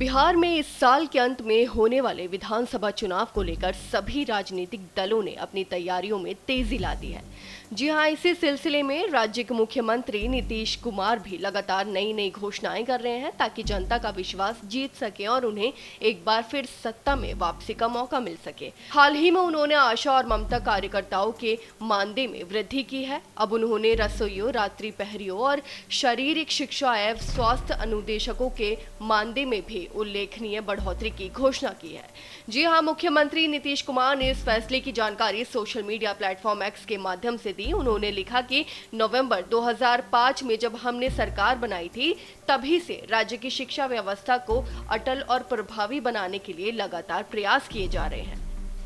बिहार में इस साल के अंत में होने वाले विधानसभा चुनाव को लेकर सभी राजनीतिक दलों ने अपनी तैयारियों में तेजी ला दी है। जी हां, इसी सिलसिले में राज्य के मुख्यमंत्री नीतीश कुमार भी लगातार नई नई घोषणाएं कर रहे हैं ताकि जनता का विश्वास जीत सके और उन्हें एक बार फिर सत्ता में वापसी का मौका मिल सके। हाल ही में उन्होंने आशा और ममता कार्यकर्ताओं के मानदेय में वृद्धि की है। अब उन्होंने रसोइयों, रात्रि प्रहरियों और शारीरिक शिक्षा एवं स्वास्थ्य अनुदेशकों के मानदेय में भी उल्लेखनीय बढ़ोतरी की घोषणा की है। जी हां, मुख्यमंत्री नीतीश कुमार ने इस फैसले की जानकारी सोशल मीडिया प्लेटफॉर्म एक्स के माध्यम से दी। उन्होंने लिखा कि नवंबर 2005 में जब हमने सरकार बनाई थी, तभी से राज्य की शिक्षा व्यवस्था को अटल और प्रभावी बनाने के लिए लगातार प्रयास किए जा रहे हैं।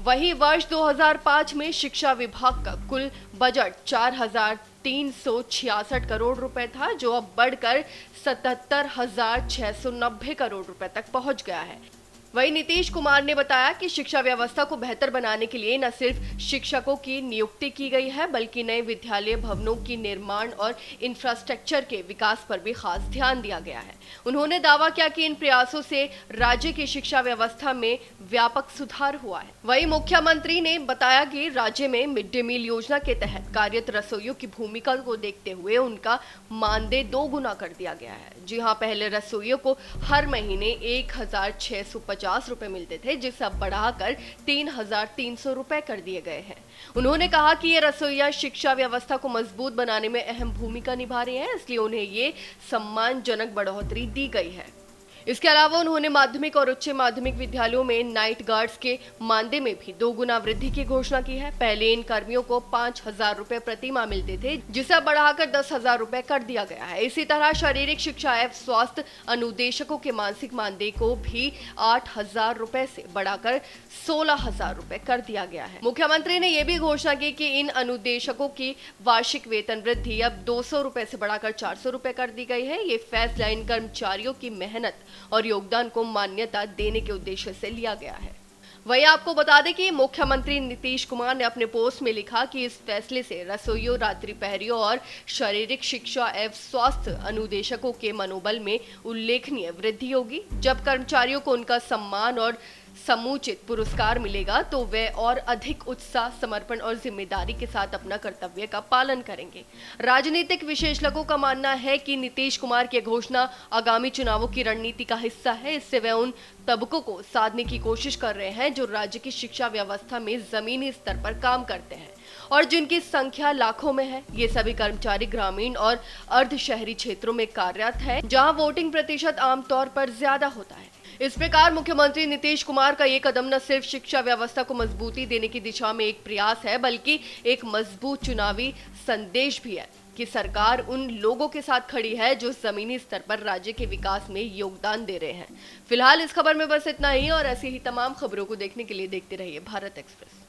वहीं वर्ष 2005 में शिक्षा विभाग का कुल बजट 4,366 करोड़ रुपए था, जो अब बढ़कर 77,690 करोड़ रुपए तक पहुंच गया है। वहीं नीतीश कुमार ने बताया कि शिक्षा व्यवस्था को बेहतर बनाने के लिए न सिर्फ शिक्षकों की नियुक्ति की गई है, बल्कि नए विद्यालय भवनों की निर्माण और इंफ्रास्ट्रक्चर के विकास पर भी खास ध्यान दिया गया है। उन्होंने दावा किया कि इन प्रयासों से राज्य की शिक्षा व्यवस्था में व्यापक सुधार हुआ है। वहीं मुख्यमंत्री ने बताया कि राज्य में मिड डे मील योजना के तहत कार्यरत रसोइयों की भूमिका को देखते हुए उनका मानदेय 2 गुना कर दिया गया है। जी हाँ, पहले रसोइयों को हर महीने 1,650 रुपए मिलते थे, जिसे अब बढ़ाकर 3,300 रुपए कर दिए गए हैं। उन्होंने कहा कि ये रसोइया शिक्षा व्यवस्था को मजबूत बनाने में अहम भूमिका निभा रही हैं, इसलिए उन्हें ये सम्मानजनक बढ़ोतरी दी गई है। इसके अलावा उन्होंने माध्यमिक और उच्च माध्यमिक विद्यालयों में नाइट गार्ड्स के मानदेय में भी 2 गुना वृद्धि की घोषणा की है। पहले इन कर्मियों को 5,000 रुपए प्रति माह मिलते थे, जिसे बढ़ाकर 10,000 रुपए कर दिया गया है। इसी तरह शारीरिक शिक्षा एवं स्वास्थ्य अनुदेशकों के मासिक मानदेय को भी 8,000 रुपए से बढ़ाकर 16,000 रुपए कर दिया गया है। मुख्यमंत्री ने यह भी घोषणा की कि इन अनुदेशकों की वार्षिक वेतन वृद्धि अब 200 रुपए से बढ़ाकर 400 रुपए कर दी गई है। ये फैसला इन कर्मचारियों की मेहनत और योगदान को मान्यता देने के उद्देश्य से लिया गया है। वहीं आपको बता दें कि मुख्यमंत्री नीतीश कुमार ने अपने पोस्ट में लिखा कि इस फैसले से रसोइयों, रात्रि प्रहरियों और शारीरिक शिक्षा एवं स्वास्थ्य अनुदेशकों के मनोबल में उल्लेखनीय वृद्धि होगी। जब कर्मचारियों को उनका सम्मान और समुचित पुरस्कार मिलेगा तो वे और अधिक उत्साह, समर्पण और जिम्मेदारी के साथ अपना कर्तव्य का पालन करेंगे। राजनीतिक विशेषज्ञों का मानना है कि नीतीश कुमार की घोषणा आगामी चुनावों की रणनीति का हिस्सा है। इससे वे उन तबकों को साधने की कोशिश कर रहे हैं जो राज्य की शिक्षा व्यवस्था में जमीनी स्तर पर काम करते हैं और जिनकी संख्या लाखों में है। ये सभी कर्मचारी ग्रामीण और अर्ध शहरी क्षेत्रों में कार्यरत है, जहां वोटिंग प्रतिशत आमतौर पर ज्यादा होता है। इस प्रकार मुख्यमंत्री नीतीश कुमार का ये कदम न सिर्फ शिक्षा व्यवस्था को मजबूती देने की दिशा में एक प्रयास है, बल्कि एक मजबूत चुनावी संदेश भी है कि सरकार उन लोगों के साथ खड़ी है जो जमीनी स्तर पर राज्य के विकास में योगदान दे रहे हैं। फिलहाल इस खबर में बस इतना ही, और ऐसी ही तमाम खबरों को देखने के लिए देखते रहिए भारत एक्सप्रेस।